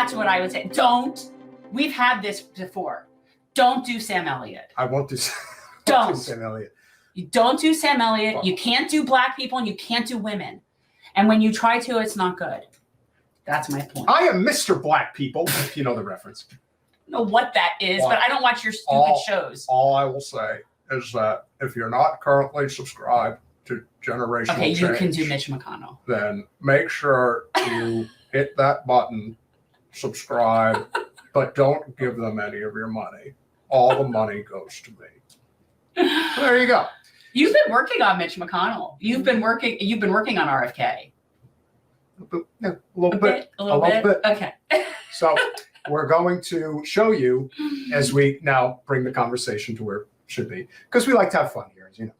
That's what I would say. We've had this before. Don't do Sam Elliott. I won't do Don't. Sam Elliott. You don't do Sam Elliott. You can't do black people and you can't do women. And when you try to, it's not good. That's my point. I am Mr. Black People, if you know the reference. I don't know what that is, but I don't watch your stupid shows. All I will say is that if you're not currently subscribed to Generational Change, you can do Mitch McConnell. Then make sure you hit that button, subscribe, but don't give them any of your money. All the money goes to me. So there you go. You've been working on Mitch McConnell. You've been working on RFK. A little bit. Okay. So we're going to show you as we now bring the conversation to where it should be, because we like to have fun here, as you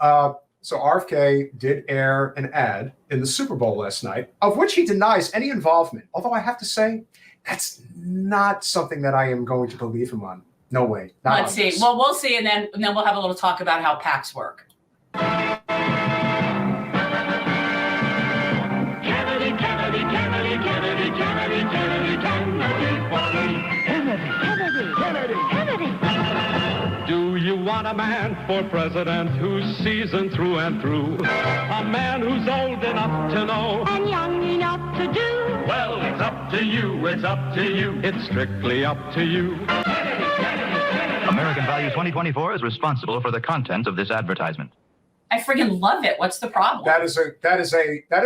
know. So RFK did air an ad in the Super Bowl last night, of which he denies any involvement. Although I have to say, that's not something that I am going to believe him on. No way. Let's see. Well, we'll see, and then we'll have a little talk about how PACs work. Do you want a man for president who's seasoned through and through? A man who's old enough to know and young enough to do? Well, it's up to you, it's up to you, it's strictly up to you. American Value 2024 is responsible for the contents of this advertisement. I friggin' love it. What's the problem? That is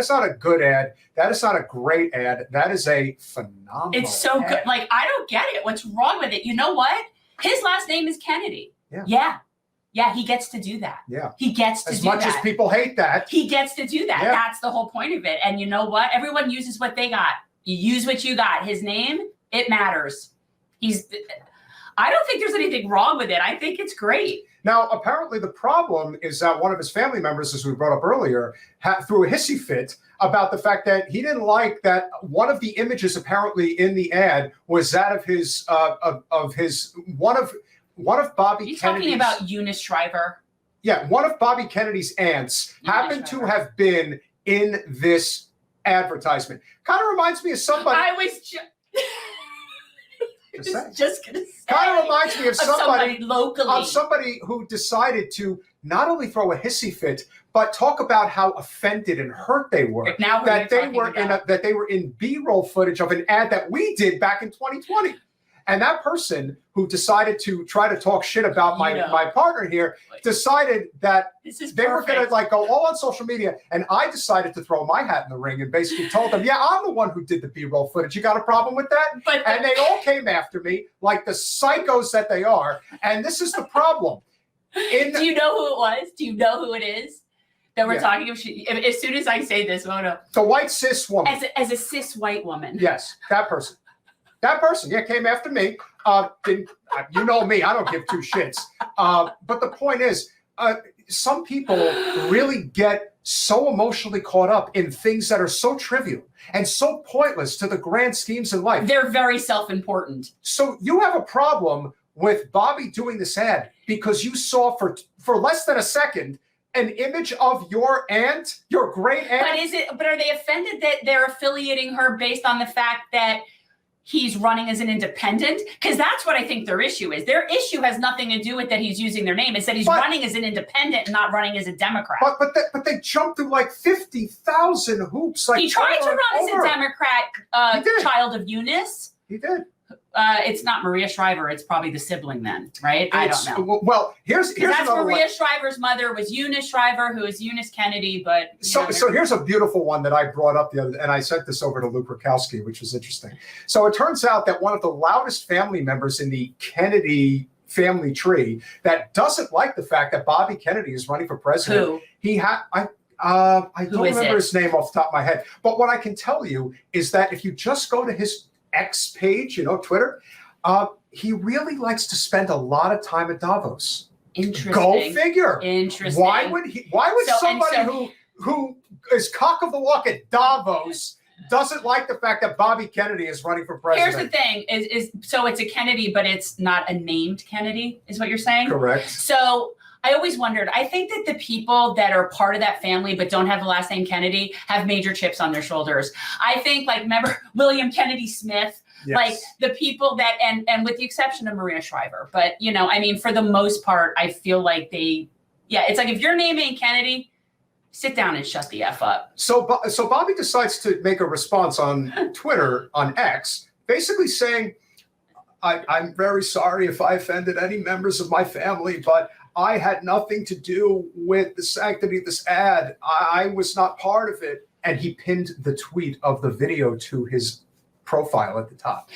not a good ad. That is not a great ad. That is a phenomenal It's so ad. good. Like, I don't get it. What's wrong with it? You know what? His last name is Kennedy. Yeah, he gets to do that. Yeah. He gets to do that. As much as people hate that. He gets to do that. Yeah. That's the whole point of it. And you know what? Everyone uses what they got. You use what you got. His name, it matters. I don't think there's anything wrong with it. I think it's great. Now, apparently the problem is that one of his family members, as we brought up earlier, threw a hissy fit about the fact that he didn't like that one of the images apparently in the ad was that of one of Bobby Are you Kennedy's. talking about Eunice Shriver? Yeah, one of Bobby Kennedy's aunts happened to have been in this advertisement. Kind of reminds me of somebody. I was just gonna say. Kind of reminds me of somebody locally. Of somebody who decided to not only throw a hissy fit, but talk about how offended and hurt they were now that they were in B-roll footage of an ad that we did back in 2020. And that person who decided to try to talk shit about my partner here decided that they were going to go all on social media. And I decided to throw my hat in the ring and basically told them, yeah, I'm the one who did the B-roll footage. You got a problem with that? And they all came after me like the psychos that they are. And this is the problem. Do you know who it was? Do you know who it is that we're talking about? As soon as I say this, the white cis woman. As a cis white woman. Yes, that person. That person, came after me. You know me, I don't give two shits. But the point is, some people really get so emotionally caught up in things that are so trivial and so pointless to the grand schemes in life. They're very self-important. So you have a problem with Bobby doing this ad because you saw for less than a second an image of your aunt, your great aunt. But are they offended that they're affiliating her based on the fact that he's running as an independent? Because that's what I think their issue is. Their issue has nothing to do with that he's using their name. It's that he's running as an independent, not running as a Democrat. But they jumped through like 50,000 hoops. Like he tried to run as a Democrat, child of Eunice. He did. It's not Maria Shriver. It's probably the sibling then, right? I don't know. Well, here's that's Maria Shriver's mother was Eunice Shriver, who is Eunice Kennedy. But so here's a beautiful one that I brought up the other, and I sent this over to Luke Rakowski, which was interesting. So it turns out that one of the loudest family members in the Kennedy family tree that doesn't like the fact that Bobby Kennedy is running for president. Who? I don't remember his name off the top of my head, but what I can tell you is that if you just go to his X page, Twitter, he really likes to spend a lot of time at Davos. Interesting. Go figure. Interesting. Why would somebody who is cock of the walk at Davos doesn't like the fact that Bobby Kennedy is running for president? Here's the thing: is so it's a Kennedy, but it's not a named Kennedy, is what you're saying? Correct. So I always wondered. I think that the people that are part of that family but don't have the last name Kennedy have major chips on their shoulders. I think, remember William Kennedy Smith, Yes. Like the people that, and with the exception of Maria Shriver, but I mean, for the most part, I feel like it's like if your name ain't Kennedy, sit down and shut the F up. So Bobby decides to make a response on Twitter, on X, basically saying, I'm very sorry if I offended any members of my family, but I had nothing to do with the sanctity of this ad. I was not part of it. And he pinned the tweet of the video to his profile at the top.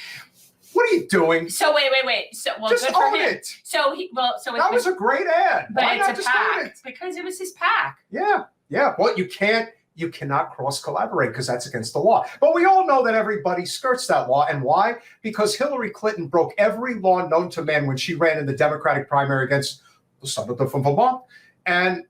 What are you doing? So wait. So just good for own him. it. So that was a great ad. But Why it's not a just PAC own it? because it was his PAC. Yeah. Well, you cannot cross collaborate because that's against the law. But we all know that everybody skirts that law. And why? Because Hillary Clinton broke every law known to man when she ran in the Democratic primary against the senator from Vermont. And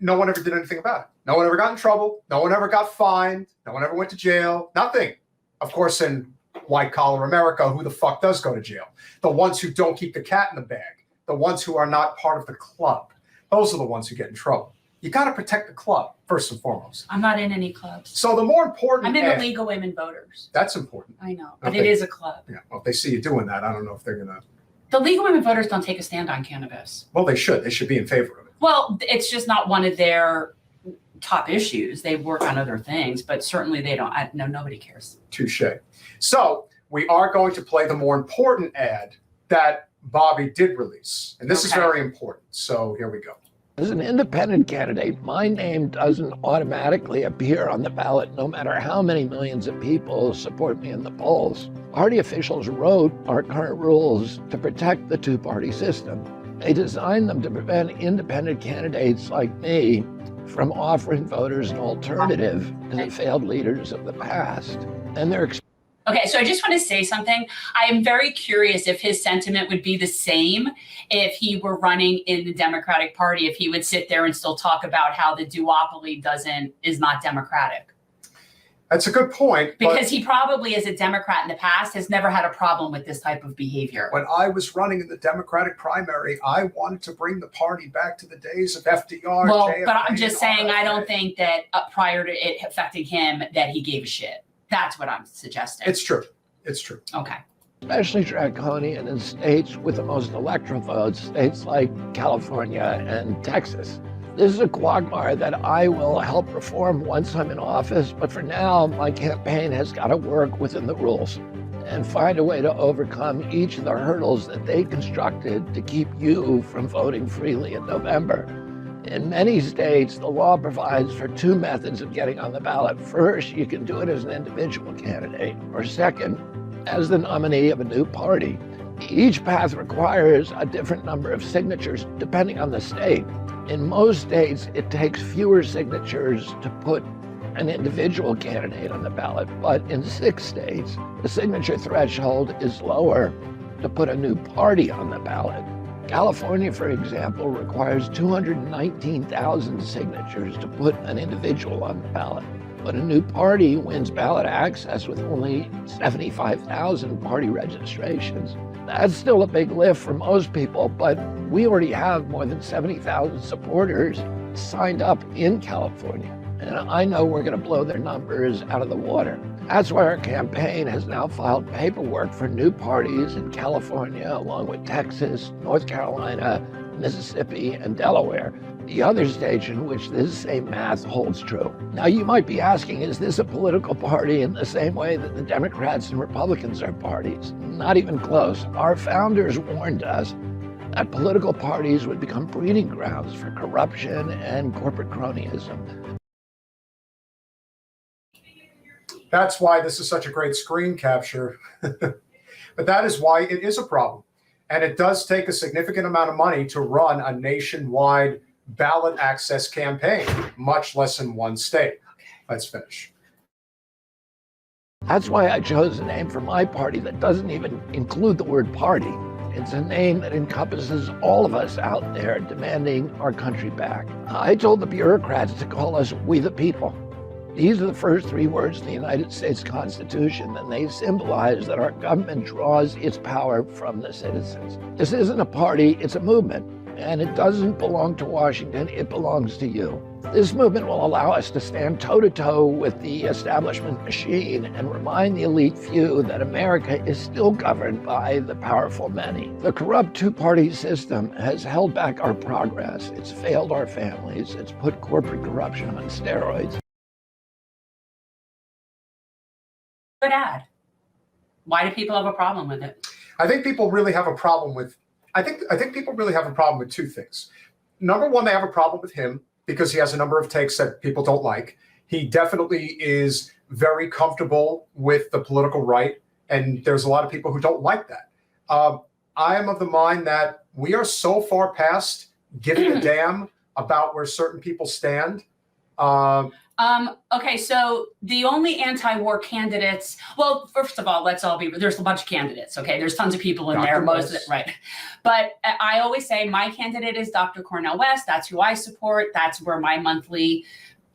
no one ever did anything about it. No one ever got in trouble. No one ever got fined. No one ever went to jail. Nothing. Of course, in white collar America, who the fuck does go to jail? The ones who don't keep the cat in the bag. The ones who are not part of the club. Those are the ones who get in trouble. You got to protect the club, first and foremost. I'm not in any clubs. So the more important... I'm in the League of Women Voters. That's important. I know, but it is a club. Yeah, well, if they see you doing that, I don't know if they're going to... The League of Women Voters don't take a stand on cannabis. Well, they should. They should be in favor of it. Well, it's just not one of their top issues. They work on other things, but certainly they don't. Nobody cares. Touche. So we are going to play the more important ad that Bobby did release. And this is very important. So here we go. As an independent candidate, my name doesn't automatically appear on the ballot no matter how many millions of people support me in the polls. Party officials wrote our current rules to protect the two-party system. They designed them to prevent independent candidates like me from offering voters an alternative to the failed leaders of the past. And they're Okay, so I just want to say something. I am very curious if his sentiment would be the same if he were running in the Democratic Party, if he would sit there and still talk about how the duopoly is not democratic. That's a good point. Because he probably, as a Democrat in the past, has never had a problem with this type of behavior. When I was running in the Democratic primary, I wanted to bring the party back to the days of FDR. Well, JFK, but I'm just saying, RFK. I don't think that prior to it affecting him, that he gave a shit. That's what I'm suggesting. It's true. It's true. Okay. especially draconian in states with the most electoral votes, states like California and Texas. This is a quagmire that I will help reform once I'm in office, but for now, my campaign has got to work within the rules and find a way to overcome each of the hurdles that they constructed to keep you from voting freely in November. In many states, the law provides for two methods of getting on the ballot. First, you can do it as an individual candidate, or second, as the nominee of a new party. Each path requires a different number of signatures depending on the state. In most states, it takes fewer signatures to put an individual candidate on the ballot, but in 6 states, the signature threshold is lower to put a new party on the ballot. California, for example, requires 219,000 signatures to put an individual on the ballot, but a new party wins ballot access with only 75,000 party registrations. That's still a big lift for most people, but we already have more than 70,000 supporters signed up in California. And I know we're going to blow their numbers out of the water. That's why our campaign has now filed paperwork for new parties in California, along with Texas, North Carolina, Mississippi, and Delaware, the other states in which this same math holds true. Now, you might be asking, is this a political party in the same way that the Democrats and Republicans are parties? Not even close. Our founders warned us that political parties would become breeding grounds for corruption and corporate cronyism. That's why this is such a great screen capture. But that is why it is a problem. And it does take a significant amount of money to run a nationwide ballot access campaign, much less in one state. Let's finish. That's why I chose a name for my party that doesn't even include the word party. It's a name that encompasses all of us out there demanding our country back. I told the bureaucrats to call us We the People. These are the first 3 words in the United States Constitution, and they symbolize that our government draws its power from the citizens. This isn't a party, it's a movement. and it doesn't belong to Washington, it belongs to you. This movement will allow us to stand toe-to-toe with the establishment machine and remind the elite few that America is still governed by the powerful many. The corrupt two-party system has held back our progress. It's failed our families. It's put corporate corruption on steroids. Good ad. Why do people have a problem with it? I think people really have a problem with. I think people really have a problem with two things. Number one, they have a problem with him because he has a number of takes that people don't like. He definitely is very comfortable with the political right, and there's a lot of people who don't like that. I am of the mind that we are so far past giving a damn about where certain people stand. Okay, so the only anti-war candidates, well, first of all, there's a bunch of candidates, okay? There's tons of people in there, most of it, right? But I always say my candidate is Dr. Cornel West. That's who I support. That's where my monthly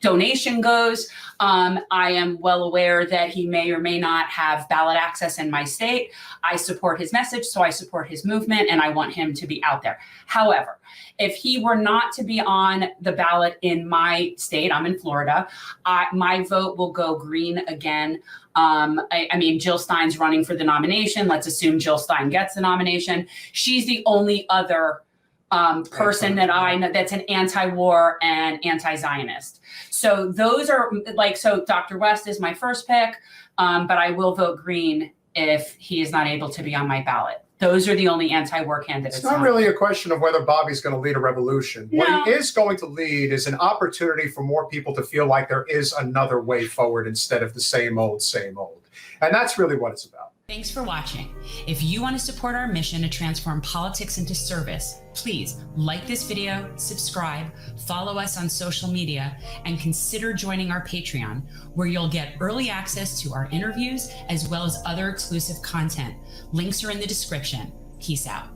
donation goes. I am well aware that he may or may not have ballot access in my state. I support his message, so I support his movement, and I want him to be out there. However, if he were not to be on the ballot in my state, I'm in Florida, my vote will go green again. I mean, Jill Stein's running for the nomination. Let's assume Jill Stein gets the nomination. She's the only other person that I know that's an anti-war and anti-Zionist. So those are so Dr. West is my first pick, but I will vote green if he is not able to be on my ballot. Those are the only anti-war candidates. It's not really a question of whether Bobby's going to lead a revolution. No. What he is going to lead is an opportunity for more people to feel like there is another way forward instead of the same old, same old. And that's really what it's about. Thanks for watching. If you want to support our mission to transform politics into service, please like this video, subscribe, follow us on social media, and consider joining our Patreon, where you'll get early access to our interviews as well as other exclusive content. Links are in the description. Peace out.